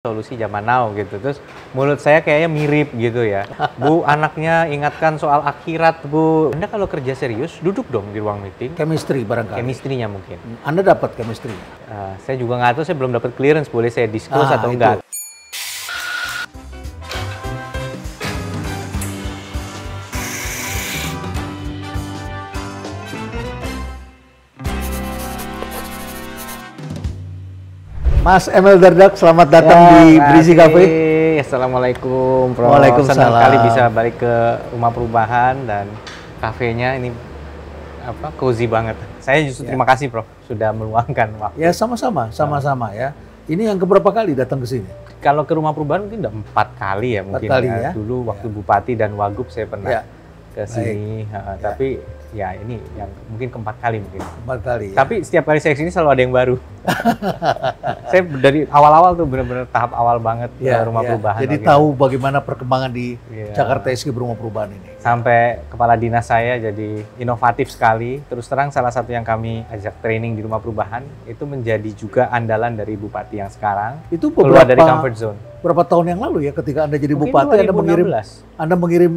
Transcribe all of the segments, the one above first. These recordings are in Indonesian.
Solusi zaman now gitu. Terus mulut saya kayaknya mirip gitu ya. Bu, anaknya ingatkan soal akhirat, Bu. Anda kalau kerja serius, duduk dong di ruang meeting. Chemistry barangkali. Chemistry-nya mungkin. Anda dapat chemistry? Saya juga nggak tahu, saya belum dapat clearance. Boleh saya disclose atau itu. enggak? Mas Emil Dardak, selamat datang di Breezy Cafe. Assalamualaikum, Prof. Waalaikumsalam. Senang kali bisa balik ke rumah perubahan dan kafenya ini cozy banget. Saya justru terima kasih, Prof, sudah meluangkan waktu. Ya, sama-sama ya. Ini yang keberapa kali datang ke sini? Kalau ke rumah perubahan mungkin udah 4 kali ya mungkin. 4 kali ya. Dulu waktu Bupati dan Wagub saya pernah ke sini, tapi ya ini yang mungkin keempat kali mungkin. 4 kali. Ya. Tapi setiap kali saya kesini selalu ada yang baru. Saya dari awal-awal tuh benar-benar tahap awal banget rumah perubahan. Jadi tahu bagaimana perkembangan di Jakarta SK rumah perubahan ini. Sampai kepala dinas saya jadi inovatif sekali. Terus terang salah satu yang kami ajak training di rumah perubahan itu menjadi juga andalan dari Bupati yang sekarang. Itu keluar dari comfort zone. Berapa tahun yang lalu ya ketika Anda jadi mungkin Bupati 2016. Anda mengirim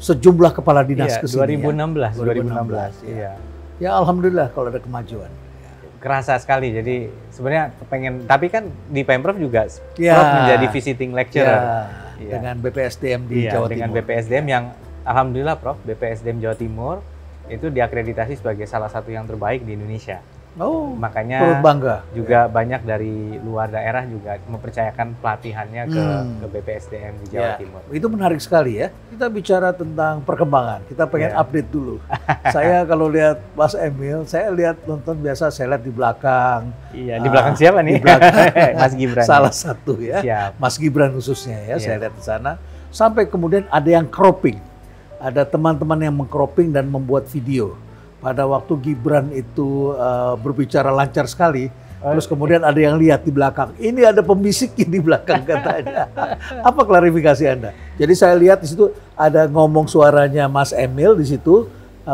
sejumlah kepala dinas ke sini. 2016. Iya. Ya alhamdulillah kalau ada kemajuan. Kerasa sekali. Jadi sebenarnya pengen, tapi kan di Pemprov juga Prof menjadi visiting lecturer dengan BPSDM di Jawa Timur. Dengan BPSDM yang alhamdulillah Prof, BPSDM Jawa Timur itu diakreditasi sebagai salah satu yang terbaik di Indonesia. Oh, makanya bangga. Juga banyak dari luar daerah juga mempercayakan pelatihannya ke BPSDM di Jawa Timur. Itu menarik sekali ya. Kita bicara tentang perkembangan. Kita pengen update dulu. Saya kalau lihat Mas Emil, saya lihat nonton biasa, saya lihat di belakang. Iya, di belakang siapa nih? Di belakang Mas Gibran. Salah satu ya. Siap. Mas Gibran khususnya ya. Saya lihat di sana. Sampai kemudian ada yang cropping. Ada teman-teman yang meng-cropping dan membuat video. Pada waktu Gibran itu berbicara lancar sekali, terus kemudian ada yang lihat di belakang, ini ada pembisik di belakang katanya. Apa klarifikasi Anda? Jadi saya lihat di situ ada ngomong suaranya Mas Emil di situ,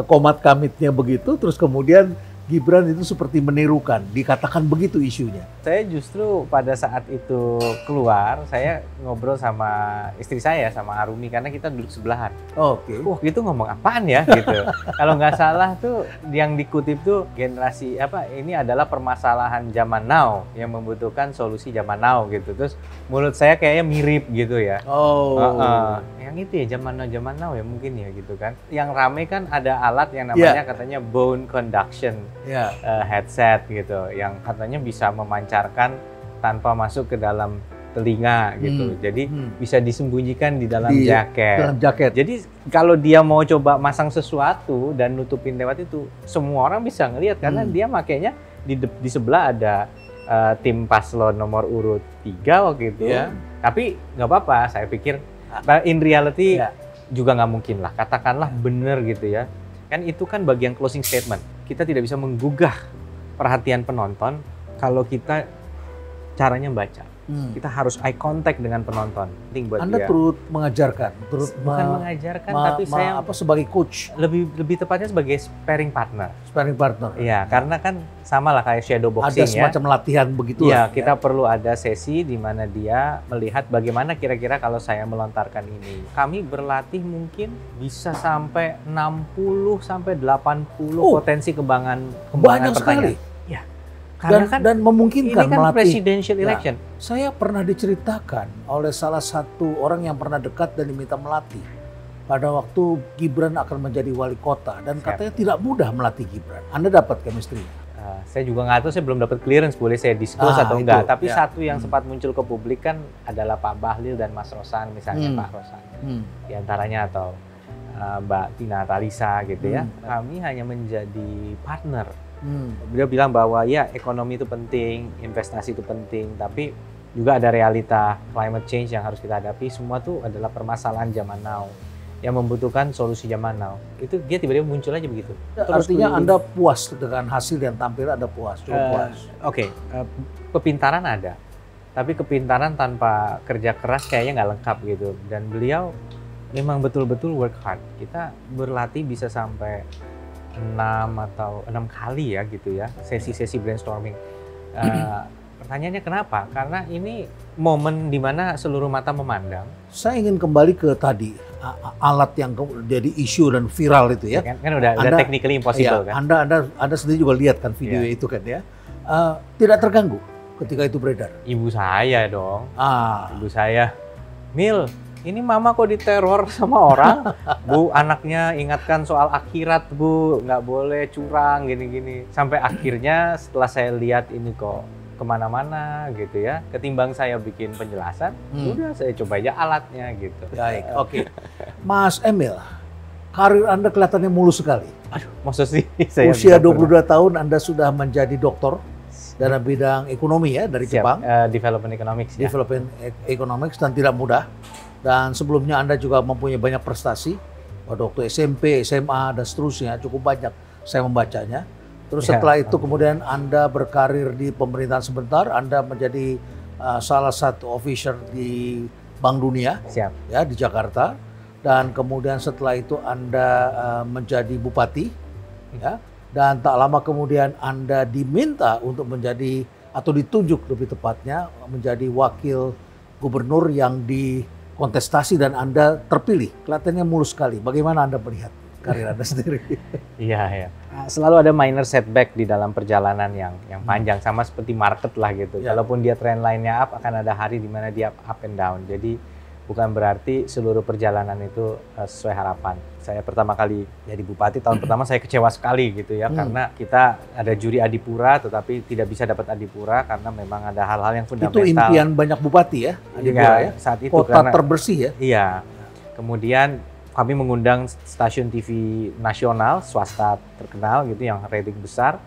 komat kamitnya begitu, terus kemudian Gibran itu seperti menirukan, dikatakan begitu isunya. Saya justru pada saat itu keluar, saya ngobrol sama istri saya, sama Arumi, karena kita duduk sebelahan. Oke. Itu ngomong apaan ya gitu. Kalau nggak salah tuh yang dikutip tuh generasi ini adalah permasalahan zaman now yang membutuhkan solusi zaman now gitu. Terus mulut saya kayaknya mirip gitu ya. Yang itu ya zaman now ya mungkin ya gitu kan. Yang rame kan ada alat yang namanya katanya bone conduction. Headset gitu, yang katanya bisa memancarkan tanpa masuk ke dalam telinga gitu. Jadi bisa disembunyikan di dalam jaket. Jadi kalau dia mau coba masang sesuatu dan nutupin lewat itu, semua orang bisa ngelihat karena dia makainya di sebelah ada tim paslon nomor urut 3 waktu itu. Tapi nggak apa-apa, saya pikir in reality juga nggak mungkin lah. Katakanlah bener gitu ya. Kan itu kan bagian closing statement. Kita tidak bisa menggugah perhatian penonton kalau kita caranya membaca. Kita harus eye contact dengan penonton. Penting buat Anda dia. turut mengajarkan, bukan mengajarkan, tapi saya sebagai coach. Lebih tepatnya sebagai sparring partner. Sparring partner. Iya, karena kan sama lah kayak shadow boxing. Ada semacam latihan begitu. Iya, kita perlu ada sesi di mana dia melihat bagaimana kira-kira kalau saya melontarkan ini. Kami berlatih mungkin bisa sampai 60 sampai 80 potensi kembangan banyak pertanyaan. Sekali. Ya. Karena dan memungkinkan ini kan melatih. Presidential election. Saya pernah diceritakan oleh salah satu orang yang pernah dekat dan diminta melatih. Pada waktu Gibran akan menjadi wali kota dan katanya tidak mudah melatih Gibran. Anda dapat chemistry? Saya juga nggak tahu, saya belum dapat clearance, boleh saya disclose atau enggak. Tapi satu yang sempat muncul ke publik kan adalah Pak Bahlil dan Mas Rosan, misalnya Pak Rosan. Di antaranya atau Mbak Tina Talisa gitu ya. Kami hanya menjadi partner. Beliau bilang bahwa ya ekonomi itu penting, investasi itu penting, tapi juga ada realita climate change yang harus kita hadapi. Semua itu adalah permasalahan zaman now yang membutuhkan solusi zaman now. Itu dia tiba-tiba muncul aja begitu. Artinya Anda puas dengan hasil yang tampil, Anda puas, cukup puas. Kepintaran ada, tapi kepintaran tanpa kerja keras kayaknya nggak lengkap gitu. Dan beliau memang betul-betul work hard. Kita berlatih bisa sampai 6 kali ya gitu ya, sesi-sesi brainstorming. Pertanyaannya kenapa? Karena ini momen di mana seluruh mata memandang. Saya ingin kembali ke tadi alat yang jadi isu dan viral itu ya. Kan udah technically impossible ya, kan. Anda sendiri juga lihat kan video itu kan ya. Tidak terganggu ketika itu beredar. Ibu saya dong. Ibu saya, Mil, ini mama kok diteror sama orang? Bu, anaknya ingatkan soal akhirat, Bu, nggak boleh curang gini-gini. Sampai akhirnya setelah saya lihat ini kok kemana-mana gitu ya, ketimbang saya bikin penjelasan, udah saya coba aja alatnya gitu. Baik, oke. Mas Emil, karir Anda kelihatannya mulus sekali. Aduh, maksud sih saya usia 22 tahun Anda sudah menjadi doktor dalam bidang ekonomi ya dari Jepang. Development Economics. Development Economics dan tidak mudah. Dan sebelumnya Anda juga mempunyai banyak prestasi pada waktu SMP, SMA dan seterusnya, cukup banyak saya membacanya. Terus setelah itu kemudian Anda berkarir di pemerintahan sebentar, Anda menjadi salah satu officer di Bank Dunia. Siap. Ya, di Jakarta. Dan kemudian setelah itu Anda menjadi bupati. Ya. Dan tak lama kemudian Anda diminta untuk menjadi, atau ditunjuk lebih tepatnya, menjadi wakil gubernur yang dikontestasi dan Anda terpilih. Kelihatannya mulus sekali. Bagaimana Anda melihat karir Anda sendiri? Iya, ya. Selalu ada minor setback di dalam perjalanan yang panjang, sama seperti market lah gitu. Ya. Kalaupun dia trend line-nya up, akan ada hari di mana dia up and down. Jadi bukan berarti seluruh perjalanan itu sesuai harapan. Saya pertama kali jadi bupati, tahun pertama saya kecewa sekali gitu ya, karena kita ada juri Adipura, tetapi tidak bisa dapat Adipura karena memang ada hal-hal yang fundamental. Itu impian banyak bupati ya, Adipura ya? Saat itu kota karena, terbersih ya? Iya. Kemudian kami mengundang stasiun TV nasional, swasta terkenal gitu, yang rating besar.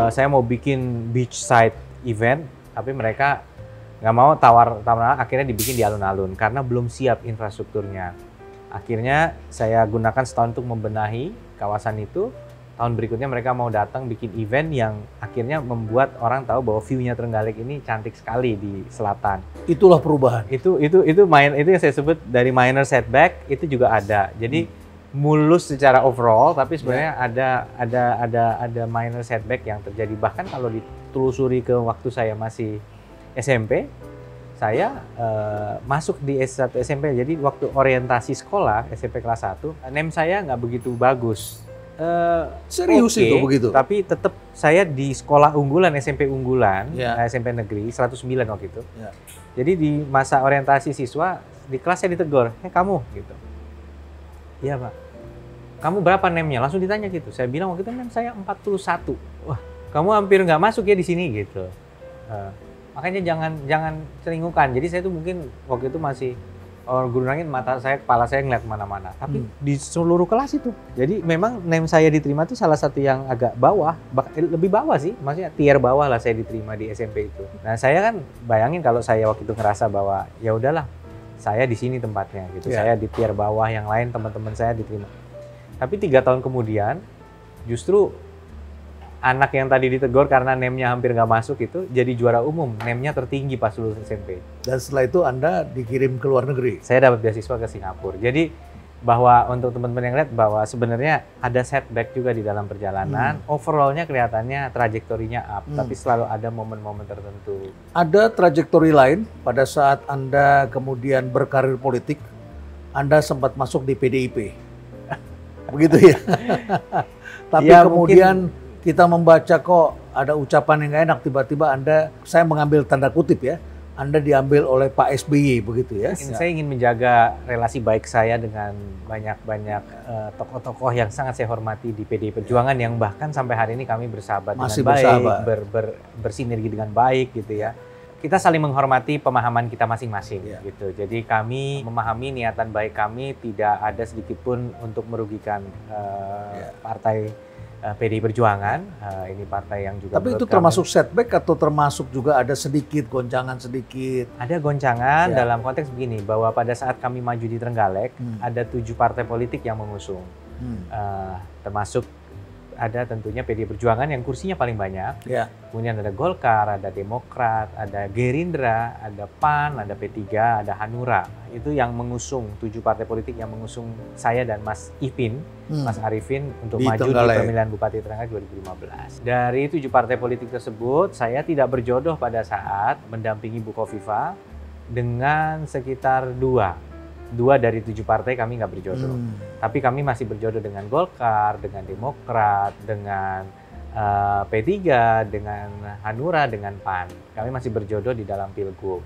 Saya mau bikin beachside event, tapi mereka nggak mau tawar, akhirnya dibikin di alun-alun karena belum siap infrastrukturnya. Akhirnya saya gunakan setahun untuk membenahi kawasan itu. Tahun berikutnya mereka mau datang bikin event yang akhirnya membuat orang tahu bahwa view-nya Trenggalek ini cantik sekali di selatan. Itulah perubahan. Itu yang saya sebut dari minor setback itu juga ada. Jadi mulus secara overall, tapi sebenarnya ada minor setback yang terjadi. Bahkan kalau ditelusuri ke waktu saya masih SMP, saya masuk di S1 SMP. Jadi waktu orientasi sekolah SMP kelas 1, NEM saya nggak begitu bagus. Serius itu begitu? Tapi tetap saya di sekolah unggulan, SMP unggulan, SMP negeri 109 waktu itu. Ya. Jadi di masa orientasi siswa, di kelas saya ditegur, kamu gitu. Iya Pak. Kamu berapa NEM-nya? Langsung ditanya gitu. Saya bilang waktu itu NEM saya 41. Wah, kamu hampir nggak masuk ya di sini gitu. Makanya jangan celingukan. Jadi saya tuh mungkin waktu itu masih guru langit, mata saya, kepala saya ngeliat kemana-mana. Tapi di seluruh kelas itu. Jadi memang NEM saya diterima itu salah satu yang agak bawah, lebih bawah sih. Maksudnya tier bawah lah saya diterima di SMP itu. Nah saya kan bayangin kalau saya waktu itu ngerasa bahwa ya udahlah, saya di sini tempatnya gitu. Saya di tier bawah, yang lain teman-teman saya diterima. Tapi 3 tahun kemudian justru anak yang tadi ditegur karena NEM-nya hampir nggak masuk itu jadi juara umum, NEM-nya tertinggi pas lulus SMP. Dan setelah itu Anda dikirim ke luar negeri? Saya dapat beasiswa ke Singapura. Jadi bahwa untuk teman-teman yang lihat bahwa sebenarnya ada setback juga di dalam perjalanan, overall-nya kelihatannya trajektorinya up, tapi selalu ada momen-momen tertentu. Ada trajektori lain pada saat Anda kemudian berkarir politik, Anda sempat masuk di PDIP. Begitu ya? Tapi ya, kemudian kita membaca kok ada ucapan yang gak enak, tiba-tiba saya mengambil tanda kutip ya, Anda diambil oleh Pak SBY begitu ya. Saya ingin menjaga relasi baik saya dengan banyak-banyak tokoh-tokoh yang sangat saya hormati di PDI Perjuangan, yang bahkan sampai hari ini kami bersahabat masih dengan baik, bersinergi dengan baik gitu ya. Kita saling menghormati pemahaman kita masing-masing gitu. Jadi kami memahami niatan baik kami tidak ada sedikit pun untuk merugikan partai PDI Perjuangan, ini partai yang juga. Tapi itu termasuk setback atau termasuk juga ada sedikit goncangan sedikit? Ada goncangan dalam konteks begini, bahwa pada saat kami maju di Trenggalek, ada 7 partai politik yang mengusung, termasuk ada tentunya PD Perjuangan yang kursinya paling banyak. Ya. Kemudian ada Golkar, ada Demokrat, ada Gerindra, ada PAN, ada P3, ada Hanura. Itu yang mengusung, 7 partai politik yang mengusung saya dan Mas Ipin, Mas Arifin untuk Di maju Trenggalek. di pemilihan Bupati Trenggalek 2015. Dari 7 partai politik tersebut, saya tidak berjodoh pada saat mendampingi Bu Khofifah dengan sekitar 2 dari 7 partai kami nggak berjodoh. Tapi kami masih berjodoh dengan Golkar, dengan Demokrat, dengan P3, dengan Hanura, dengan PAN. Kami masih berjodoh di dalam Pilgub.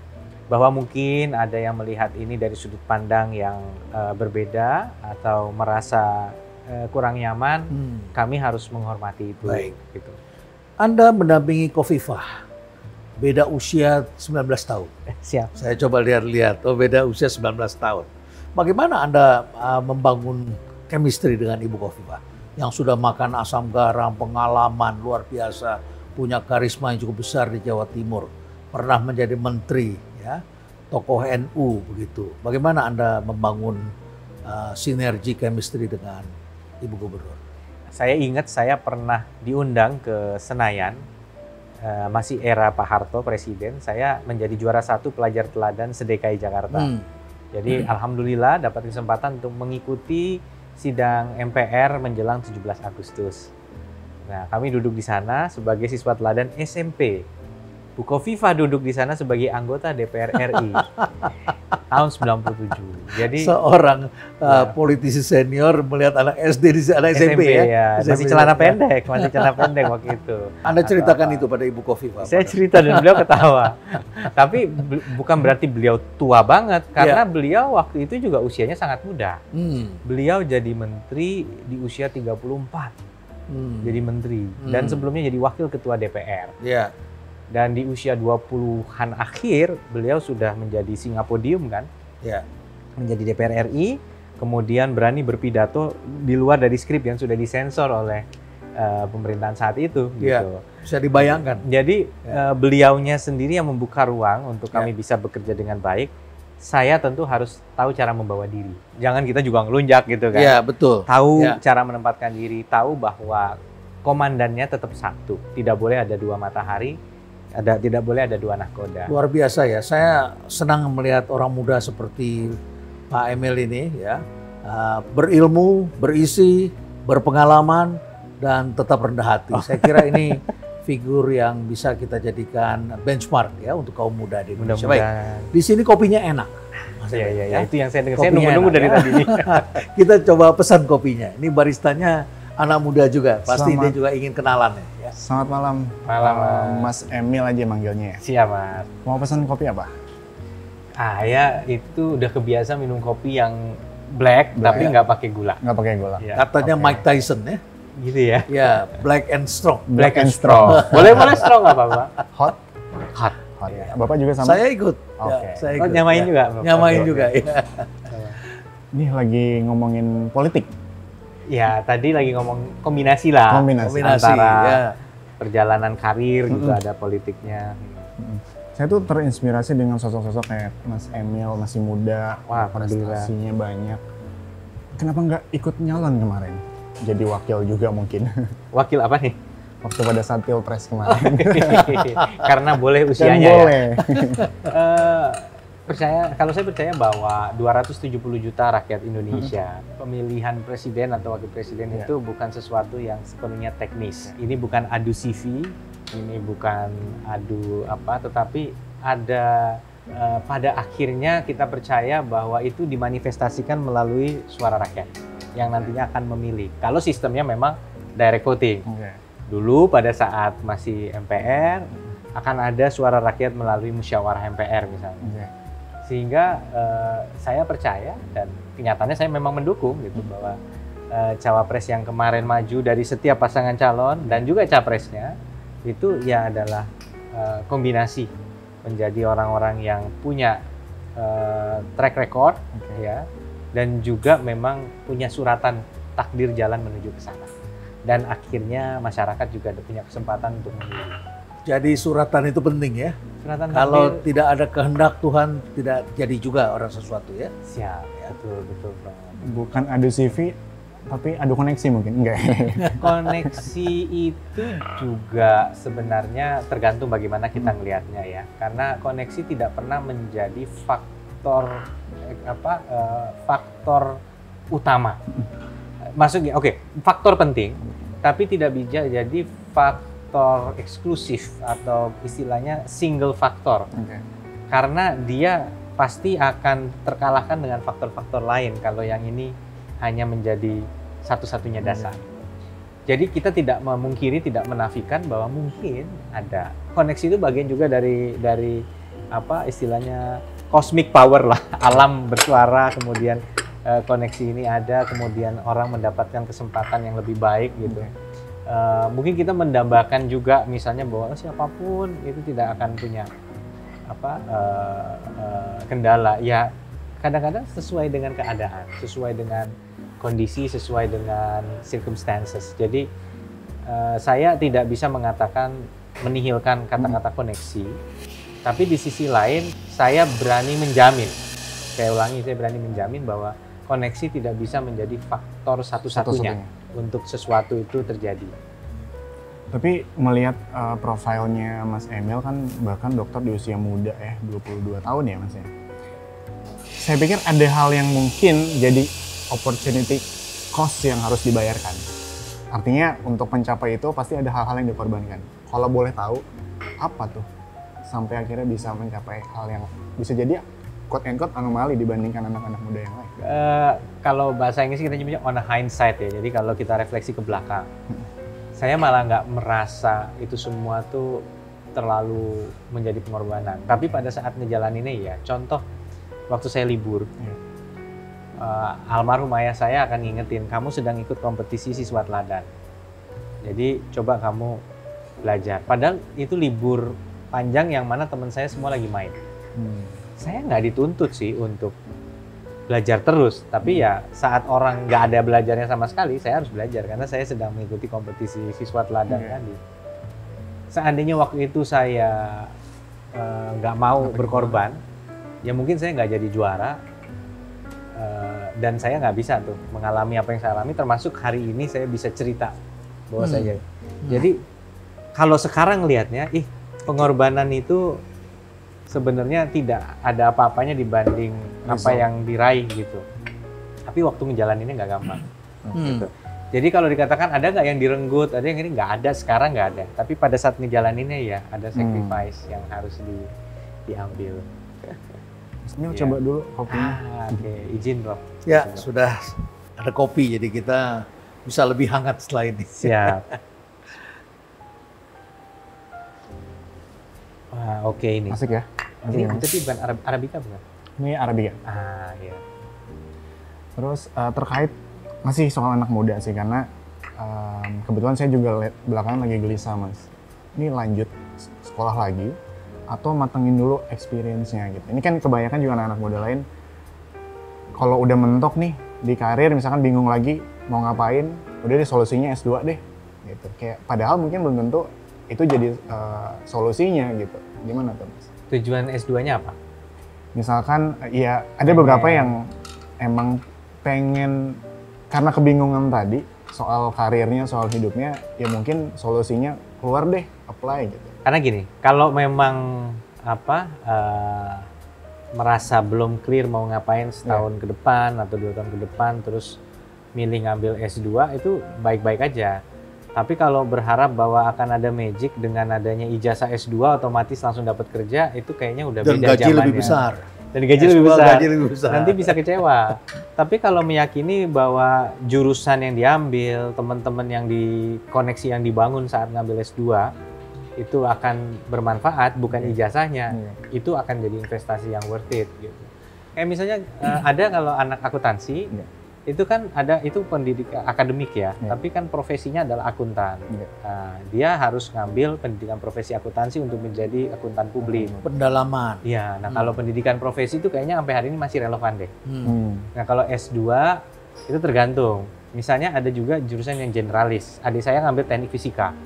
Bahwa mungkin ada yang melihat ini dari sudut pandang yang berbeda atau merasa kurang nyaman, kami harus menghormati itu. Baik. Gitu. Anda mendampingi Khofifah, beda usia 19 tahun. Siap. Saya coba lihat-lihat, oh beda usia 19 tahun. Bagaimana Anda membangun chemistry dengan Ibu Khofifah yang sudah makan asam garam, pengalaman luar biasa, punya karisma yang cukup besar di Jawa Timur, pernah menjadi menteri, ya, tokoh NU begitu. Bagaimana Anda membangun sinergi chemistry dengan Ibu Gubernur? Saya ingat saya pernah diundang ke Senayan, masih era Pak Harto presiden, saya menjadi juara 1 pelajar teladan se-DKI Jakarta. Jadi alhamdulillah dapat kesempatan untuk mengikuti sidang MPR menjelang 17 Agustus. Nah, kami duduk di sana sebagai siswa teladan SMP. Bu Khofifah duduk di sana sebagai anggota DPR RI tahun 97. Jadi seorang politisi senior melihat anak SD di anak SMP ya. Masih celana pendek waktu itu. Anda ceritakan itu pada Ibu Khofifah. Saya cerita dan beliau ketawa. Tapi bukan berarti beliau tua banget karena beliau waktu itu juga usianya sangat muda. Beliau jadi menteri di usia 34. Jadi menteri dan sebelumnya jadi wakil ketua DPR. Iya. Dan di usia 20-an akhir, beliau sudah menjadi Singapodium kan? Ya. Menjadi DPR RI, kemudian berani berpidato di luar dari skrip yang sudah disensor oleh pemerintahan saat itu. Ya. Gitu. Bisa dibayangkan. Jadi beliaunya sendiri yang membuka ruang untuk kami bisa bekerja dengan baik. Saya tentu harus tahu cara membawa diri. Jangan kita juga ngelunjak gitu kan. Iya, betul. Tahu cara menempatkan diri, tahu bahwa komandannya tetap satu. Tidak boleh ada 2 matahari. Tidak boleh ada 2 nahkoda. Luar biasa ya. Saya senang melihat orang muda seperti Pak Emil ini ya, berilmu, berisi, berpengalaman dan tetap rendah hati. Saya kira ini figur yang bisa kita jadikan benchmark ya untuk kaum muda di Indonesia. Baik. Di sini kopinya enak. Iya, itu yang saya dengar. Saya nunggu-nunggu dari tadi. Kita coba pesan kopinya. Ini baristanya anak muda juga. Pasti dia juga ingin kenalan ya. Selamat malam. Mas Emil aja manggilnya ya. Siap, Mas. Mau pesan kopi apa? Ya itu udah kebiasa minum kopi yang black tapi nggak pakai gula. Nggak pakai gula. Ya. Katanya Mike Tyson ya. Gitu ya. Ya, black and strong. Black and strong. boleh strong nggak apa-apa. Hot. Ya. Bapak juga sama? Saya ikut. Oke. Ya, saya ikut. Nyamain juga? Nyamain juga, ya. Ini lagi ngomongin politik. Ya, tadi lagi ngomong kombinasi lah. Kombinasi antara perjalanan karir juga ada politiknya. Saya tuh terinspirasi dengan sosok-sosok kayak Mas Emil, masih muda, prestasinya banyak. Kenapa nggak ikut nyalon kemarin? Jadi wakil juga mungkin. Wakil apa nih? Waktu pada saat Pilpres kemarin. Karena boleh usianya ya? Boleh. Kalau saya percaya bahwa 270 juta rakyat Indonesia, pemilihan presiden atau wakil presiden itu bukan sesuatu yang sepenuhnya teknis. Ini bukan adu CV, ini bukan adu apa, tetapi ada pada akhirnya kita percaya bahwa itu dimanifestasikan melalui suara rakyat yang nantinya akan memilih. Kalau sistemnya memang direct voting. Dulu pada saat masih MPR akan ada suara rakyat melalui musyawarah MPR misalnya. Sehingga saya percaya dan kenyataannya saya memang mendukung gitu bahwa cawapres yang kemarin maju dari setiap pasangan calon dan juga capresnya itu ya adalah kombinasi menjadi orang-orang yang punya track record ya dan juga memang punya suratan takdir jalan menuju ke sana. Dan akhirnya masyarakat juga punya kesempatan untuk memilih. Jadi suratan itu penting ya. Suratan kalau takdir, tidak ada kehendak Tuhan, tidak jadi juga orang sesuatu ya. Siap, ya. Betul. Bukan adu CV, tapi adu koneksi mungkin enggak. Koneksi itu juga sebenarnya tergantung bagaimana kita ngelihatnya ya. Karena koneksi tidak pernah menjadi faktor utama. Maksudnya faktor penting, tapi tidak bisa jadi faktor eksklusif atau istilahnya single faktor. Karena dia pasti akan terkalahkan dengan faktor-faktor lain kalau yang ini hanya menjadi satu-satunya dasar. Jadi kita tidak memungkiri, tidak menafikan bahwa mungkin ada koneksi. Itu bagian juga dari apa istilahnya cosmic power lah, alam bersuara, kemudian koneksi ini ada, kemudian orang mendapatkan kesempatan yang lebih baik gitu. Mungkin kita mendambakan juga misalnya bahwa siapapun itu tidak akan punya kendala. Ya kadang-kadang sesuai dengan keadaan, sesuai dengan kondisi, sesuai dengan circumstances. Jadi saya tidak bisa mengatakan menihilkan kata-kata koneksi, tapi di sisi lain saya berani menjamin, saya ulangi, saya berani menjamin bahwa koneksi tidak bisa menjadi faktor satu-satunya untuk sesuatu itu terjadi. Tapi melihat profilnya Mas Emil kan bahkan dokter di usia muda 22 tahun ya Mas ya. Saya pikir ada hal yang mungkin jadi opportunity cost yang harus dibayarkan. Artinya untuk mencapai itu pasti ada hal-hal yang dikorbankan. Kalau boleh tahu, apa tuh sampai akhirnya bisa mencapai hal yang bisa jadi quote-unquote anomali dibandingkan anak-anak muda yang lain? Kalau bahasa Inggris kita nyebutnya on a hindsight ya, jadi kalau kita refleksi ke belakang. Saya malah nggak merasa itu semua tuh terlalu menjadi pengorbanan. Tapi pada saat ngejalaninnya ya, contoh waktu saya libur, almarhum ayah saya akan ngingetin, kamu sedang ikut kompetisi siswa teladan. Jadi coba kamu belajar. Padahal itu libur panjang yang mana teman saya semua lagi main. Saya nggak dituntut sih untuk belajar terus, tapi ya saat orang nggak ada belajarnya sama sekali, saya harus belajar karena saya sedang mengikuti kompetisi siswa teladan tadi. Seandainya waktu itu saya nggak mau berkorban, ya mungkin saya nggak jadi juara. Dan saya nggak bisa tuh mengalami apa yang saya alami, termasuk hari ini saya bisa cerita bahwa saya jadi kalau sekarang lihatnya, pengorbanan itu sebenarnya tidak ada apa-apanya dibanding apa yang diraih gitu. Tapi waktu ngejalaninnya nggak gampang. Gitu. Jadi kalau dikatakan ada nggak yang direnggut, ada yang ini nggak ada, sekarang nggak ada. Tapi pada saat ngejalaninnya ya ada sacrifice yang harus diambil. Mil coba dulu kopinya. Oke, izin Rob. Ya, sudah ada kopi, jadi kita bisa lebih hangat setelah ini. Siap. Wah, oke ini. Asik ya? Ini tapi bukan Arabica bukan? Ini Arabica. Iya. Terus terkait masih soal anak muda sih, karena kebetulan saya juga belakangan lagi gelisah Mas. Ini lanjut sekolah lagi atau matengin dulu experience-nya gitu. Ini kan kebanyakan juga anak-anak muda lain kalau udah mentok nih di karir misalkan bingung lagi mau ngapain, udah deh solusinya S2 deh gitu. Kayak padahal mungkin belum tentu itu jadi solusinya gitu. Gimana tuh Mas? Tujuan S2-nya apa? Misalkan ya ada beberapa yang emang pengen karena kebingungan tadi soal karirnya, soal hidupnya, ya mungkin solusinya keluar deh, apply gitu. Karena gini, kalau memang merasa belum clear mau ngapain setahun ke depan atau 2 tahun ke depan, terus milih ngambil S2 itu baik-baik aja. Tapi kalau berharap bahwa akan ada magic dengan adanya ijazah S2 otomatis langsung dapat kerja, itu kayaknya udah beda zamannya. Dan gaji lebih besar. Dan gaji lebih besar. Gaji lebih besar. Nanti bisa kecewa. Tapi kalau meyakini bahwa jurusan yang diambil, teman-teman yang dikoneksi yang dibangun saat ngambil S2 itu akan bermanfaat, bukan ijazahnya, itu akan jadi investasi yang worth it gitu. Kayak misalnya ada kalau anak akuntansi, itu kan ada itu pendidikan akademik ya, tapi kan profesinya adalah akuntan. Dia harus ngambil pendidikan profesi akuntansi untuk menjadi akuntan publik. Pendalaman. Iya, nah kalau pendidikan profesi itu kayaknya sampai hari ini masih relevan deh. Nah kalau S2 itu tergantung. Misalnya ada juga jurusan yang generalis. Adik saya ngambil teknik fisika.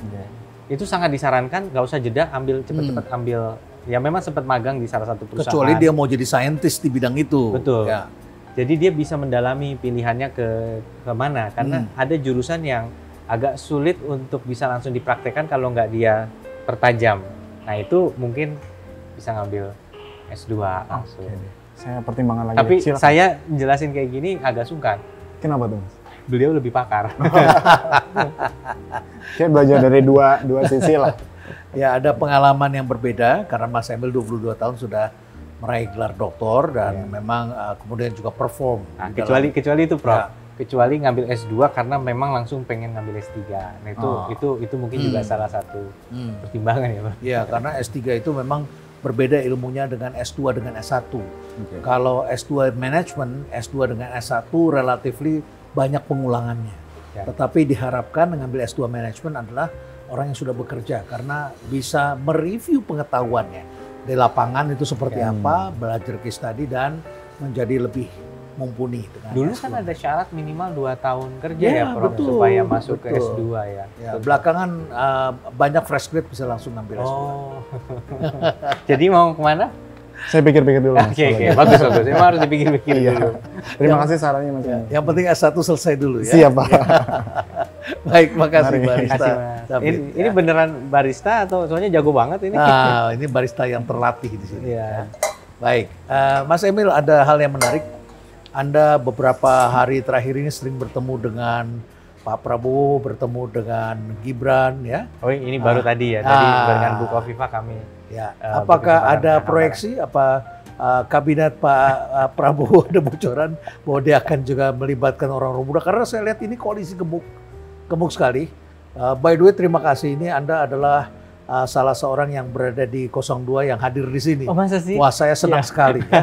Itu sangat disarankan nggak usah jeda, ambil cepet-cepet ambil. Ya memang sempat magang di salah satu perusahaan. Kecuali dia mau jadi saintis di bidang itu. Betul. Ya. Jadi dia bisa mendalami pilihannya ke mana, karena ada jurusan yang agak sulit untuk bisa langsung dipraktekkan kalau nggak dia pertajam. Nah itu mungkin bisa ngambil S2 langsung. Saya pertimbangan lagi. Tapi Silakan. saya jelasin kayak gini agak sungkan. Kenapa tuh, Mas? Beliau lebih pakar. Saya belajar dari dua sisi lah. Ya ada pengalaman yang berbeda karena Mas Emil 22 tahun sudah meraih gelar doktor dan memang kemudian juga perform. Nah, di dalam- kecuali itu Prof. Ya. Kecuali ngambil S2 karena memang langsung pengen ngambil S3. Nah itu mungkin juga salah satu pertimbangan ya Pak. Ya karena S3 itu memang berbeda ilmunya dengan S2 dengan S1. Kalau S2 Management, S2 dengan S1 relatively banyak pengulangannya. Ya. Tetapi diharapkan mengambil S2 Management adalah orang yang sudah bekerja karena bisa mereview pengetahuannya di lapangan itu seperti apa, belajar case study dan menjadi lebih mumpuni dengan Dulu S2. kan ada syarat minimal 2 tahun kerja Ya, ya Prof betul, supaya masuk ke betul. S2 ya. Ya, belakangan banyak fresh grade bisa langsung ngambil S2. Oh. Jadi mau kemana? Saya pikir-pikir dulu, Mas. Oke, bagus. Emang harus dipikir-pikir dulu. Terima kasih sarannya, Mas. Yang penting S1 selesai dulu ya. Siap, Pak. Baik, makasih Mari. barista. Makasih, Mas. David, Ini beneran barista atau soalnya jago banget ini? Nah, ini barista yang terlatih di sini. Iya. Baik, Mas Emil ada hal yang menarik. Anda beberapa hari terakhir ini sering bertemu dengan Pak Prabowo, bertemu dengan Gibran, ya. Oh ini baru tadi ya, tadi Ah. dengan Bu Kofifa kami. Ya, Berkesempatan apakah ada dengan proyeksi apa kabinet Pak Prabowo ada bocoran bahwa dia akan juga melibatkan orang-orang muda? Karena saya lihat ini koalisi gemuk sekali. By the way, terima kasih. Ini Anda adalah salah seorang yang berada di 02 yang hadir di sini. Oh masa sih? Wah, saya senang Iya. sekali. Ya.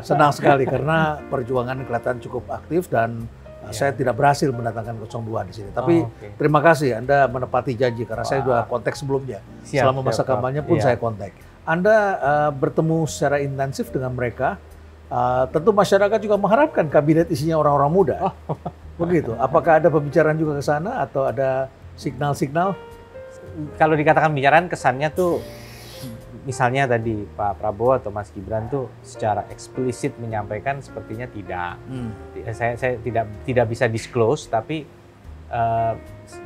Senang sekali karena perjuangan kelihatan cukup aktif dan saya tidak berhasil mendatangkan 02 di sini. Tapi oke. terima kasih Anda menepati janji karena saya Wah. sudah kontak sebelumnya. Siap, Selama masa siap, Prof. kampanye pun Iya. saya kontak. Anda bertemu secara intensif dengan mereka. Tentu masyarakat juga mengharapkan kabinet isinya orang-orang muda. Begitu. Apakah ada pembicaraan juga ke sana atau ada signal-signal? Kalau dikatakan pembicaraan kesannya tuh misalnya tadi Pak Prabowo atau Mas Gibran tuh secara eksplisit menyampaikan sepertinya tidak. Saya tidak bisa disclose tapi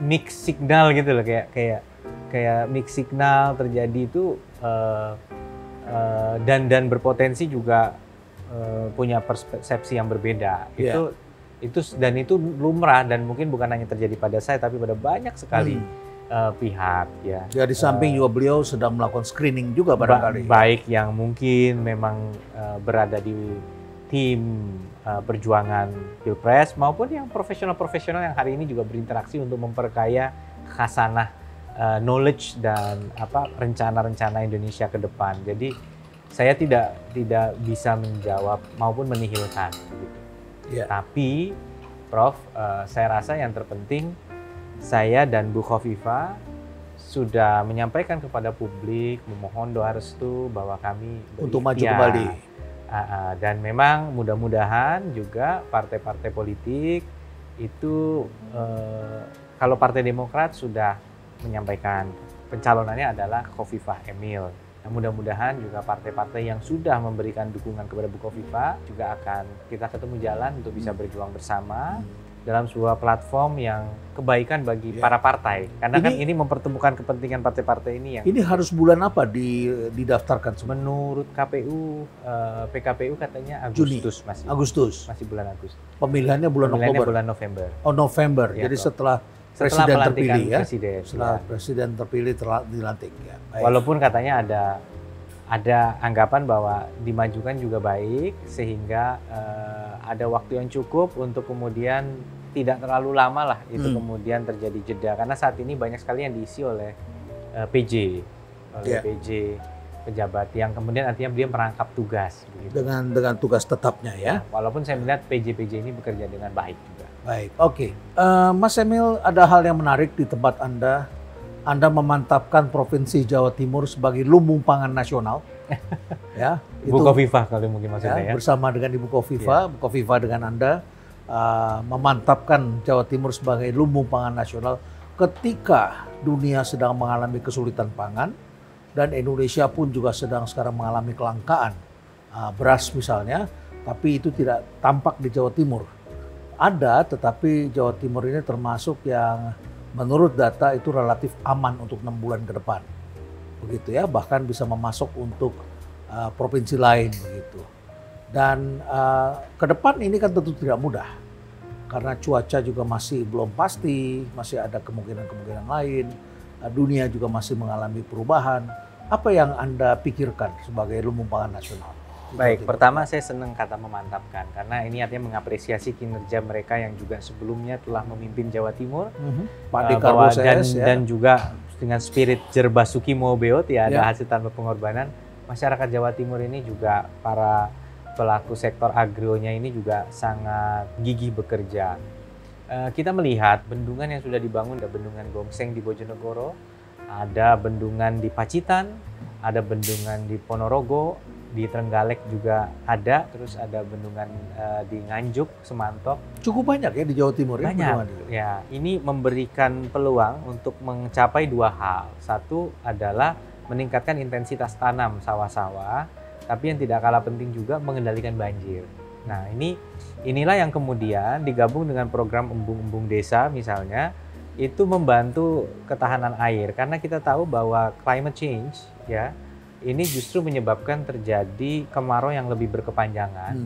mix signal gitu loh kayak mix signal terjadi itu dan berpotensi juga punya persepsi yang berbeda. Yeah. Itu lumrah dan mungkin bukan hanya terjadi pada saya tapi pada banyak sekali pihak ya. Ya di samping juga beliau sedang melakukan screening juga barangkali. Baik yang mungkin memang berada di tim perjuangan Pilpres maupun yang profesional-profesional yang hari ini juga berinteraksi untuk memperkaya khasanah knowledge dan rencana-rencana Indonesia ke depan. Jadi saya tidak bisa menjawab maupun menihilkan. Gitu. Ya. Tapi Prof, saya rasa yang terpenting saya dan Bu Kofifa sudah menyampaikan kepada publik, memohon doa restu bahwa kami Untuk maju berikhtiar. kembali. Dan memang mudah-mudahan juga partai-partai politik itu kalau Partai Demokrat sudah menyampaikan pencalonannya adalah Khofifah Emil. Nah, mudah-mudahan juga partai-partai yang sudah memberikan dukungan kepada Bu Kofifa juga akan kita ketemu jalan untuk bisa berjuang bersama dalam sebuah platform yang kebaikan bagi para partai. Karena kan ini mempertemukan kepentingan partai-partai ini yang Ini harus bulan apa didaftarkan sebenarnya? menurut KPU, PKPU katanya Juni. Agustus masih. Agustus. Masih bulan Agustus. Pemilihannya bulan Pemilihannya Oktober. bulan November. Oh November. Ya, Jadi Prof. setelah Setelah presiden pelantikan terpilih ya. presiden, Setelah ya. presiden terpilih dilantik ya. Baik. Walaupun katanya ada anggapan bahwa dimajukan juga baik sehingga ada waktu yang cukup untuk kemudian tidak terlalu lama lah itu kemudian terjadi jeda karena saat ini banyak sekali yang diisi oleh PJ pejabat yang kemudian artinya dia merangkap tugas begitu. Dengan tugas tetapnya ya. Walaupun saya melihat PJ ini bekerja dengan baik juga. Baik, oke. Mas Emil, ada hal yang menarik di tempat Anda. Anda memantapkan Provinsi Jawa Timur sebagai lumbung pangan nasional. Ya, Bu Kofifa kalau mungkin maksudnya ya. Bersama dengan Ibu Kofifa, Bu Kofifa dengan Anda memantapkan Jawa Timur sebagai lumbung pangan nasional ketika dunia sedang mengalami kesulitan pangan dan Indonesia pun juga sedang sekarang mengalami kelangkaan beras misalnya. tapi itu tidak tampak di Jawa Timur. Ada, tetapi Jawa Timur ini termasuk yang menurut data itu relatif aman untuk 6 bulan ke depan. Begitu ya, bahkan bisa memasok untuk provinsi lain begitu. Dan ke depan ini kan tentu tidak mudah. Karena cuaca juga masih belum pasti, masih ada kemungkinan-kemungkinan lain. Dunia juga masih mengalami perubahan. Apa yang Anda pikirkan sebagai lumbung pangan nasional? Baik, pertama saya senang kata memantapkan, karena ini artinya mengapresiasi kinerja mereka yang juga sebelumnya telah memimpin Jawa Timur. Pak Dekarwo dan juga dengan spirit Jerbasuki Mobeot, ya ada hasil tanpa pengorbanan. Masyarakat Jawa Timur ini juga para pelaku sektor agronya ini juga sangat gigih bekerja. Kita melihat bendungan yang sudah dibangun, ada bendungan Gongseng di Bojonegoro, ada bendungan di Pacitan, ada bendungan di Ponorogo, di Trenggalek juga ada, terus ada bendungan di Nganjuk, Semantok. Cukup banyak ya di Jawa Timur ya? Banyak, ya. Ini memberikan peluang untuk mencapai 2 hal. Satu adalah meningkatkan intensitas tanam sawah-sawah, tapi yang tidak kalah penting juga mengendalikan banjir. Nah, inilah yang kemudian digabung dengan program embung-embung desa misalnya, itu membantu ketahanan air, karena kita tahu bahwa climate change ya ini justru menyebabkan terjadi kemarau yang lebih berkepanjangan.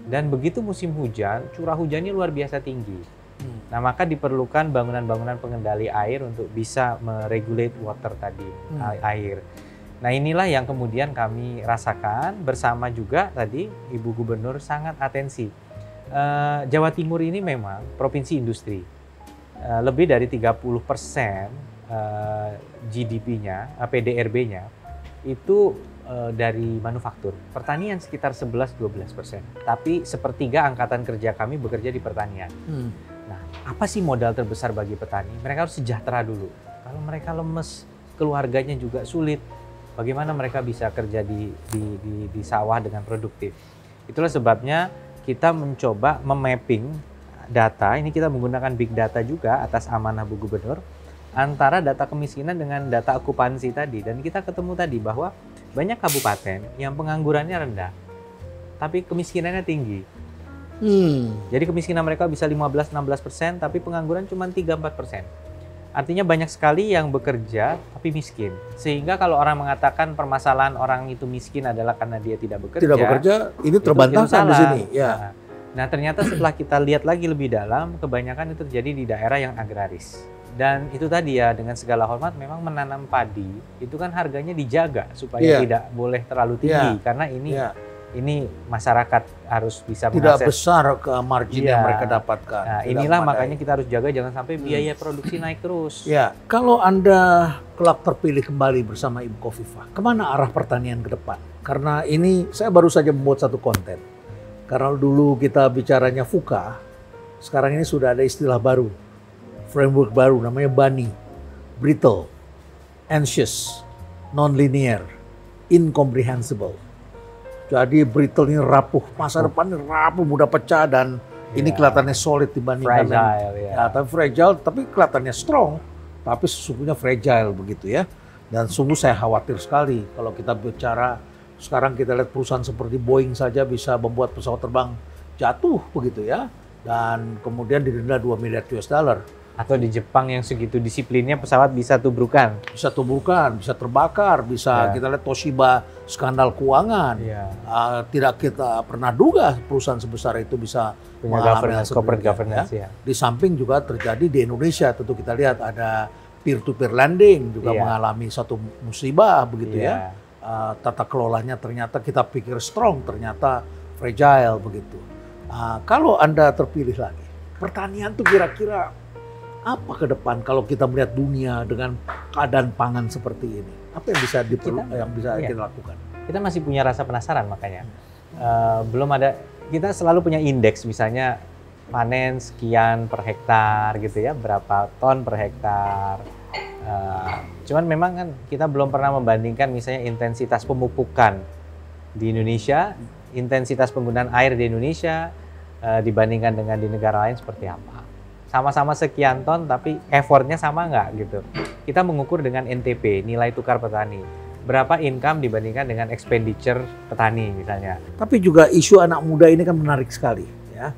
Dan begitu musim hujan, curah hujannya luar biasa tinggi. Nah, maka diperlukan bangunan-bangunan pengendali air untuk bisa meregulate water tadi, air. Nah, inilah yang kemudian kami rasakan bersama juga tadi Ibu Gubernur sangat atensi. Jawa Timur ini memang provinsi industri. Lebih dari 30% GDP-nya, PDRB-nya itu dari manufaktur. Pertanian sekitar 11-12%. Tapi sepertiga angkatan kerja kami bekerja di pertanian. Nah, apa sih modal terbesar bagi petani? Mereka harus sejahtera dulu. Kalau mereka lemes, keluarganya juga sulit. Bagaimana mereka bisa kerja di sawah dengan produktif? Itulah sebabnya kita mencoba memapping data. Ini kita menggunakan big data juga atas amanah Bu Gubernur, antara data kemiskinan dengan data okupansi tadi. Dan kita ketemu tadi bahwa banyak kabupaten yang penganggurannya rendah, tapi kemiskinannya tinggi. Jadi kemiskinan mereka bisa 15-16%, tapi pengangguran cuma 3-4%. Artinya banyak sekali yang bekerja tapi miskin. Sehingga kalau orang mengatakan permasalahan orang itu miskin adalah karena dia tidak bekerja, ini terbantahkan di sini. Ya. Nah, ternyata setelah kita lihat lagi lebih dalam, kebanyakan itu terjadi di daerah yang agraris. Dan itu tadi ya, dengan segala hormat, memang menanam padi itu kan harganya dijaga supaya tidak boleh terlalu tinggi, karena ini masyarakat harus bisa tidak besar ke margin yang mereka dapatkan. Nah, inilah makanya kita harus jaga jangan sampai biaya produksi naik terus. Ya, kalau Anda kelak terpilih kembali bersama Ibu Khofifah, kemana arah pertanian ke depan? Karena ini saya baru saja membuat satu konten. Karena dulu kita bicaranya VUCA, sekarang ini sudah ada istilah baru, framework baru namanya BANI, brittle, anxious, non-linear, incomprehensible. Jadi brittle ini rapuh, masa depan ini rapuh, mudah pecah, dan ini kelihatannya solid dibandingkan fragile, tapi fragile, tapi kelihatannya strong, tapi sesungguhnya fragile begitu ya. Dan sungguh saya khawatir sekali kalau kita bicara sekarang, kita lihat perusahaan seperti Boeing saja bisa membuat pesawat terbang jatuh begitu ya, dan kemudian didenda 2 miliar US dollar. Atau di Jepang yang segitu disiplinnya pesawat bisa tubrukan. Bisa tubrukan, bisa terbakar, bisa kita lihat Toshiba skandal keuangan. Tidak kita pernah duga perusahaan sebesar itu bisa punya corporate governance. Di samping juga terjadi di Indonesia, tentu kita lihat ada peer-to-peer lending juga mengalami satu musibah begitu ya. Tata kelolanya ternyata kita pikir strong, ternyata fragile begitu. Kalau Anda terpilih lagi, pertanian tuh kira-kira apa ke depan kalau kita melihat dunia dengan keadaan pangan seperti ini? Apa yang bisa kita lakukan? Kita masih punya rasa penasaran, makanya belum ada. Kita selalu punya indeks, misalnya panen sekian per hektar gitu ya, berapa ton per hektar. Cuman memang kan kita belum pernah membandingkan misalnya intensitas pemupukan di Indonesia, intensitas penggunaan air di Indonesia dibandingkan dengan di negara lain seperti apa. Sama-sama sekian ton, tapi effortnya sama nggak gitu. Kita mengukur dengan NTP, nilai tukar petani. berapa income dibandingkan dengan expenditure petani misalnya. Tapi juga isu anak muda ini kan menarik sekali, ya.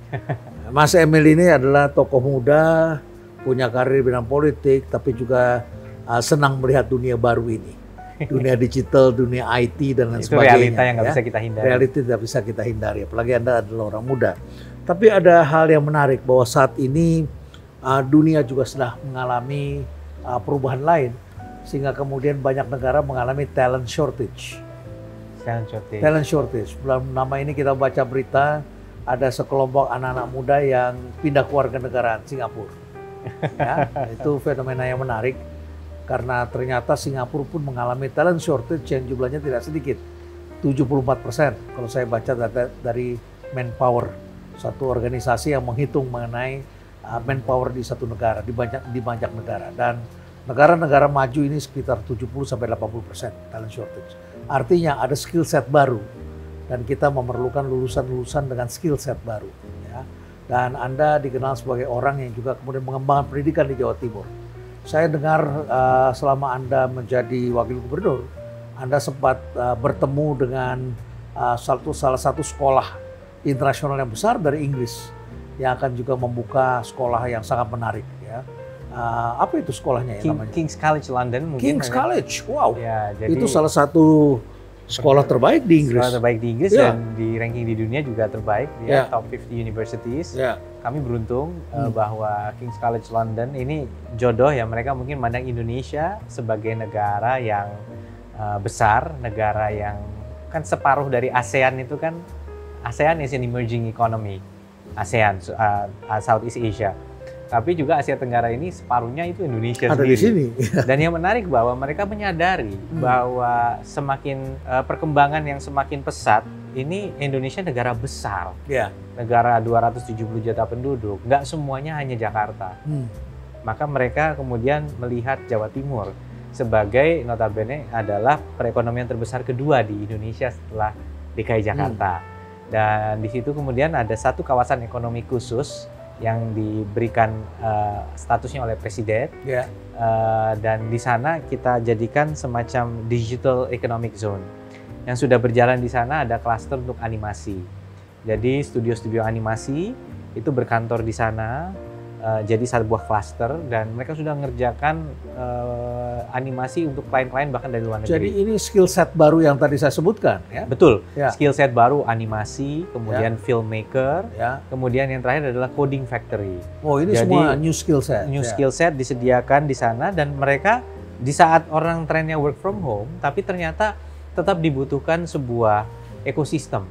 Mas Emil ini adalah tokoh muda, punya karir di bidang politik, tapi juga senang melihat dunia baru ini. Dunia digital, dunia IT, dan lain sebagainya. Itu realita yang nggak bisa kita hindari. Realita tidak bisa kita hindari, apalagi Anda adalah orang muda. Tapi ada hal yang menarik bahwa saat ini dunia juga sedang mengalami perubahan lain. Sehingga kemudian banyak negara mengalami talent shortage. Talent shortage. Belum lama ini kita baca berita, ada sekelompok anak-anak muda yang pindah ke warga negaraan Singapura. Ya, itu fenomena yang menarik karena ternyata Singapura pun mengalami talent shortage yang jumlahnya tidak sedikit, 74%. Kalau saya baca data dari Manpower, satu organisasi yang menghitung mengenai manpower di satu negara, di banyak negara, dan negara-negara maju ini sekitar 70-80% talent shortage. Artinya ada skill set baru. Dan kita memerlukan lulusan-lulusan dengan skill set baru. Ya. Dan Anda dikenal sebagai orang yang juga kemudian mengembangkan pendidikan di Jawa Timur. Saya dengar selama Anda menjadi wakil gubernur, Anda sempat bertemu dengan salah satu sekolah internasional yang besar dari Inggris yang akan juga membuka sekolah yang sangat menarik. Ya. Apa itu sekolahnya? Namanya? King's College London mungkin. King's College, wow. Ya, jadi itu salah satu sekolah terbaik di Inggris. Sekolah terbaik di Inggris dan di ranking di dunia juga terbaik, dia top 50 universities. Kami beruntung bahwa King's College London ini jodoh ya, mereka mungkin mandang Indonesia sebagai negara yang besar, negara yang kan separuh dari ASEAN itu kan, ASEAN is an emerging economy, ASEAN, Southeast Asia. Tapi juga Asia Tenggara ini separuhnya itu Indonesia ada sendiri. Di sini. Dan yang menarik bahwa mereka menyadari bahwa semakin perkembangan yang semakin pesat, ini Indonesia negara besar, negara 270 juta penduduk, nggak semuanya hanya Jakarta. Maka mereka kemudian melihat Jawa Timur sebagai notabene adalah perekonomian terbesar kedua di Indonesia setelah DKI Jakarta. Dan di situ kemudian ada satu kawasan ekonomi khusus yang diberikan statusnya oleh Presiden, dan di sana kita jadikan semacam digital economic zone. Yang sudah berjalan di sana ada klaster untuk animasi. Jadi studio-studio animasi itu berkantor di sana, jadi satu buah klaster, dan mereka sudah mengerjakan animasi untuk klien-klien bahkan dari luar negeri. Jadi ini skill set baru yang tadi saya sebutkan, ya? Betul, skill set baru animasi, kemudian filmmaker, kemudian yang terakhir adalah coding factory. Oh, ini jadi, semua new skill set. New skill set disediakan di sana, dan mereka di saat orang trennya work from home, tapi ternyata tetap dibutuhkan sebuah ekosistem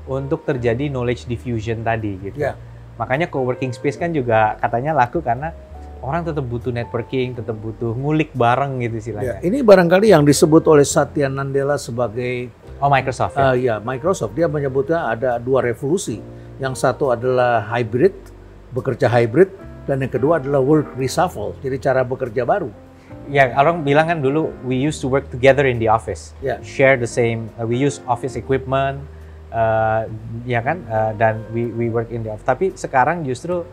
untuk terjadi knowledge diffusion tadi gitu. Makanya co-working space kan juga katanya laku karena orang tetap butuh networking, tetap butuh ngulik bareng gitu istilahnya. Ini barangkali yang disebut oleh Satya Nadella sebagai Microsoft. Microsoft. Dia menyebutnya ada dua revolusi. Yang satu adalah hybrid, bekerja hybrid, dan yang kedua adalah work reshuffle. Jadi cara bekerja baru. Ya, orang bilang kan dulu we used to work together in the office, share the same, we use office equipment. Dan we work in the office. Tapi sekarang justru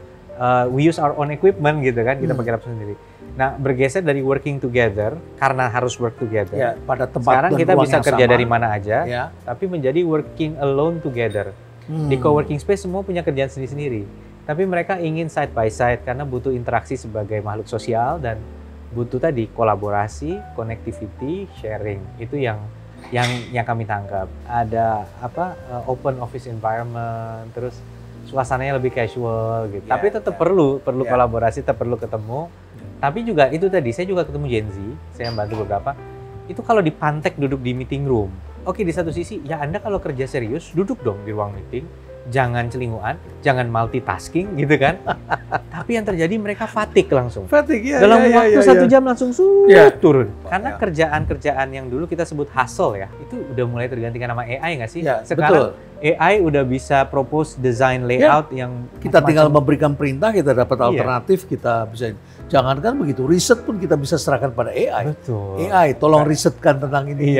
we use our own equipment gitu kan, kita pakai laptop sendiri. Nah, bergeser dari working together karena harus work together. Pada tempat sekarang kita bisa kerja sama. dari mana aja, tapi menjadi working alone together. Di co-working space semua punya kerjaan sendiri-sendiri. Tapi mereka ingin side by side karena butuh interaksi sebagai makhluk sosial dan butuh tadi kolaborasi, connectivity, sharing. Itu yang kami tangkap. Ada open office environment, terus suasananya lebih casual gitu. Tapi tetap perlu kolaborasi, tetap perlu ketemu. Tapi juga itu tadi, saya juga ketemu Gen Z, saya bantu beberapa. Itu kalau dipantek duduk di meeting room. Oke, di satu sisi ya Anda kalau kerja serius duduk dong di ruang meeting. Jangan celinguan, jangan multitasking gitu kan. Tapi yang terjadi mereka fatigue langsung. Dalam waktu 1 jam langsung turun. Karena kerjaan-kerjaan yang dulu kita sebut hustle ya, itu udah mulai tergantikan sama AI nggak sih? Sekarang AI udah bisa propose design layout yang kita tinggal memberikan perintah, kita dapat alternatif, kita bisa. Jangankan begitu, riset pun kita bisa serahkan pada AI. AI, tolong risetkan tentang ini.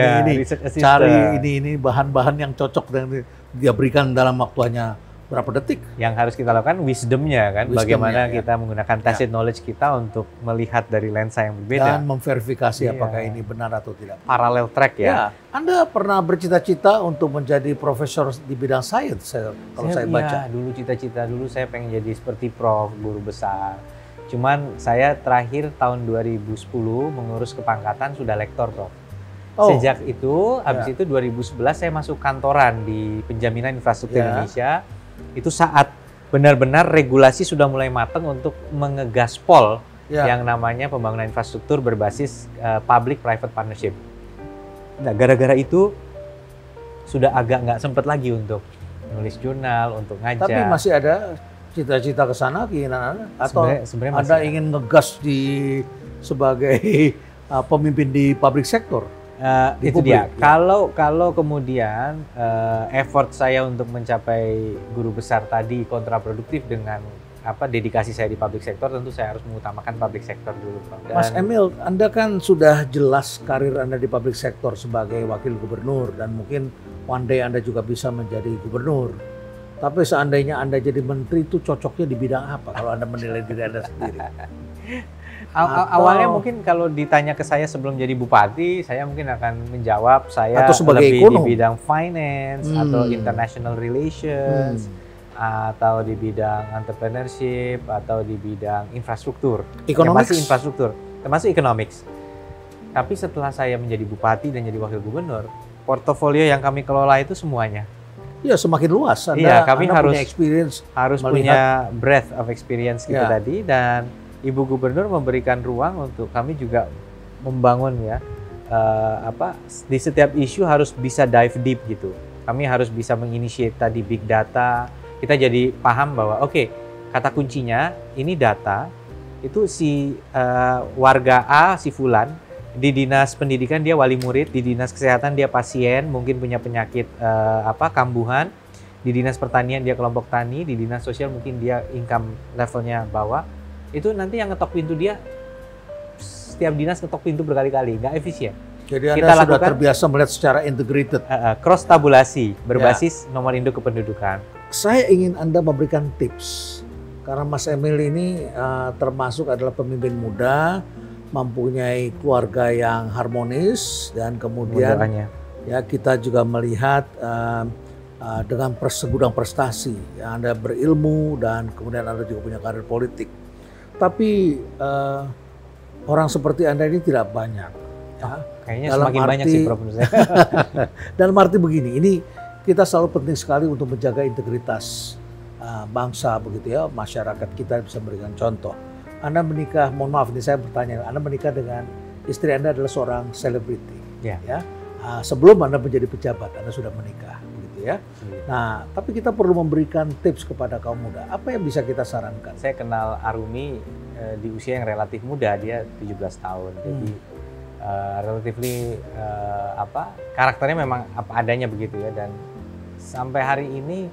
Cari ini bahan-bahan yang cocok dengan dia berikan dalam waktu hanya berapa detik. Yang harus kita lakukan wisdomnya kan, bagaimana ya. kita menggunakan tacit knowledge kita untuk melihat dari lensa yang berbeda. Dan memverifikasi apakah ini benar atau tidak. Parallel track ya. Ya, Anda pernah bercita-cita untuk menjadi profesor di bidang sains, kalau saya baca. Dulu cita-cita dulu saya pengen jadi seperti prof, guru besar. Cuman saya terakhir tahun 2010 mengurus kepangkatan sudah lektor, Prof. Sejak itu, habis itu 2011 saya masuk kantoran di Penjaminan Infrastruktur Indonesia. Itu saat benar-benar regulasi sudah mulai matang untuk mengegaspol yang namanya pembangunan infrastruktur berbasis public-private partnership. Nah, gara-gara itu sudah agak nggak sempat lagi untuk nulis jurnal, untuk ngajar. Tapi masih ada cita-cita ke sana, keinginan Anda? Atau sebenarnya Anda ingin ngegas sebagai pemimpin di public sector? Itu dia. Kalau kemudian effort saya untuk mencapai guru besar tadi kontraproduktif dengan dedikasi saya di public sector, tentu saya harus mengutamakan public sector dulu, Pak. Mas Emil, Anda kan sudah jelas karir Anda di public sector sebagai wakil gubernur dan mungkin one day Anda juga bisa menjadi gubernur. Tapi seandainya Anda jadi menteri, itu cocoknya di bidang apa kalau Anda menilai diri Anda sendiri? Awalnya mungkin kalau ditanya ke saya sebelum jadi bupati, saya mungkin akan menjawab saya atau sebagai lebih ekonom di bidang finance atau international relations atau di bidang entrepreneurship atau di bidang infrastruktur. Economics? Masih infrastruktur, termasuk economics. Tapi setelah saya menjadi bupati dan jadi wakil gubernur, portofolio yang kami kelola itu semuanya. Ya, semakin luas. Kami Anda harus punya experience, punya breadth of experience gitu Ya. tadi, dan Ibu Gubernur memberikan ruang untuk kami juga membangun di setiap isu harus bisa dive deep gitu. Kami harus bisa menginitiate tadi big data. Kita jadi paham bahwa kata kuncinya ini data itu si warga A, si Fulan di dinas pendidikan dia wali murid, di dinas kesehatan dia pasien, mungkin punya penyakit kambuhan, di dinas pertanian dia kelompok tani, di dinas sosial mungkin dia income levelnya bawah. Itu nanti yang ngetok pintu dia, setiap dinas ngetok pintu berkali-kali, nggak efisien. Jadi Anda sudah terbiasa melihat secara integrated. Cross tabulasi, berbasis nomor induk kependudukan. Saya ingin Anda memberikan tips, karena Mas Emil ini termasuk adalah pemimpin muda, mempunyai keluarga yang harmonis, dan kemudian kita juga melihat dengan segudang prestasi. Anda berilmu dan kemudian Anda juga punya karir politik. Tapi orang seperti Anda ini tidak banyak. Kayaknya semakin banyak sih, Prof. Dalam arti begini, ini kita selalu penting sekali untuk menjaga integritas bangsa begitu ya, masyarakat kita bisa memberikan contoh. Anda menikah, mohon maaf ini saya bertanya, Anda menikah dengan istri Anda adalah seorang selebriti, ya. Sebelum Anda menjadi pejabat, Anda sudah menikah, begitu ya. Nah, tapi kita perlu memberikan tips kepada kaum muda. Apa yang bisa kita sarankan? Saya kenal Arumi di usia yang relatif muda, dia 17 tahun, jadi relatively karakternya memang apa adanya begitu ya, dan sampai hari ini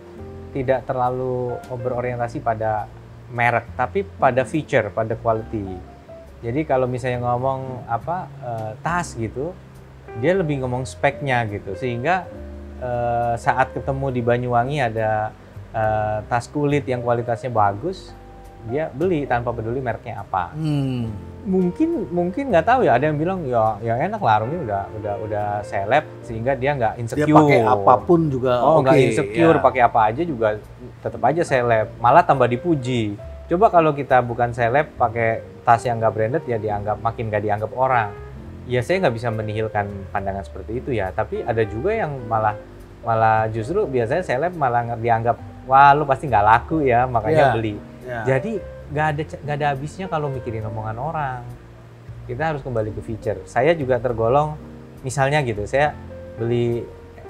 tidak terlalu berorientasi pada merek, tapi pada feature, pada quality. Jadi kalau misalnya ngomong tas gitu, dia lebih ngomong speknya gitu, sehingga saat ketemu di Banyuwangi ada tas kulit yang kualitasnya bagus, dia beli tanpa peduli mereknya apa. Mungkin nggak tahu ya, ada yang bilang ya enak lah, Arumi udah seleb sehingga dia nggak insecure. Dia pakai apapun juga nggak insecure, pakai apa aja juga tetap aja seleb, malah tambah dipuji. Coba kalau kita bukan seleb, pakai tas yang nggak branded, ya makin nggak dianggap orang. Ya saya nggak bisa menihilkan pandangan seperti itu ya, tapi ada juga yang malah justru biasanya seleb malah dianggap, wah lu pasti nggak laku ya, makanya beli. Jadi nggak ada habisnya kalau mikirin omongan orang. Kita harus kembali ke feature. Saya juga tergolong, misalnya gitu, saya beli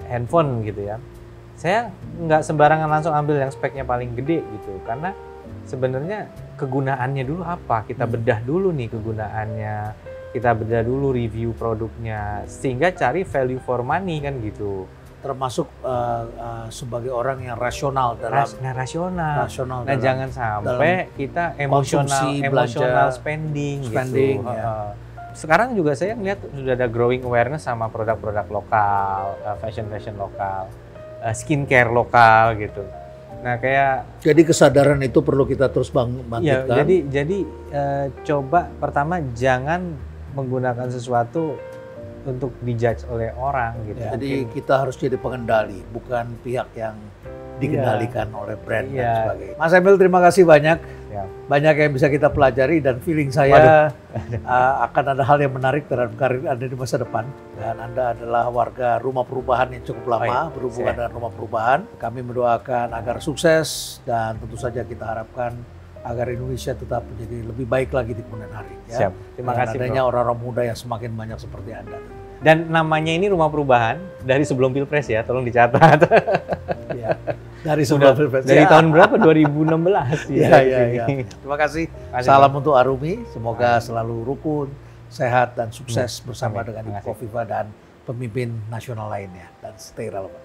handphone gitu ya, saya nggak sembarangan langsung ambil yang speknya paling gede gitu, karena sebenarnya kegunaannya dulu apa, kita bedah dulu nih kegunaannya, kita bedah dulu review produknya, sehingga cari value for money kan gitu. Termasuk sebagai orang yang rasional dalam rasional. Nah, jangan sampai kita emotional spending gitu. Ya. Sekarang juga saya ngeliat sudah ada growing awareness sama produk-produk lokal, fashion lokal, skincare lokal gitu. Nah kayak Jadi kesadaran itu perlu kita terus ya, bangkitkan. jadi coba pertama jangan menggunakan sesuatu untuk dijudge oleh orang gitu. Ya, jadi Mungkin- kita harus jadi pengendali, bukan pihak yang dikendalikan oleh brand dan Iya. sebagainya. Mas Emil, terima kasih banyak. Ya. Banyak yang bisa kita pelajari dan feeling saya akan ada hal yang menarik terhadap karir Anda di masa depan. Dan Anda adalah warga rumah perubahan yang cukup lama, iya. berhubungan Siap. dengan rumah perubahan. Kami mendoakan agar sukses dan tentu saja kita harapkan agar Indonesia tetap menjadi lebih baik lagi di kemudian hari. Ya. Siap. Terima Dengan kasih, adanya Bro. orang-orang muda yang semakin banyak seperti Anda. Dan namanya ini Rumah Perubahan dari sebelum Pilpres ya, tolong dicatat. Ya. Dari sebelum Pilpres. Dari Ya. tahun berapa? 2016 Ya, ya. ya, ya. Terima kasih. Kasih, Salam Bang. untuk Arumi. Semoga selalu rukun, sehat, dan sukses bersama Amin. dengan Terima Ibu kasih. Kofifa dan pemimpin nasional lainnya. Dan stay relevan.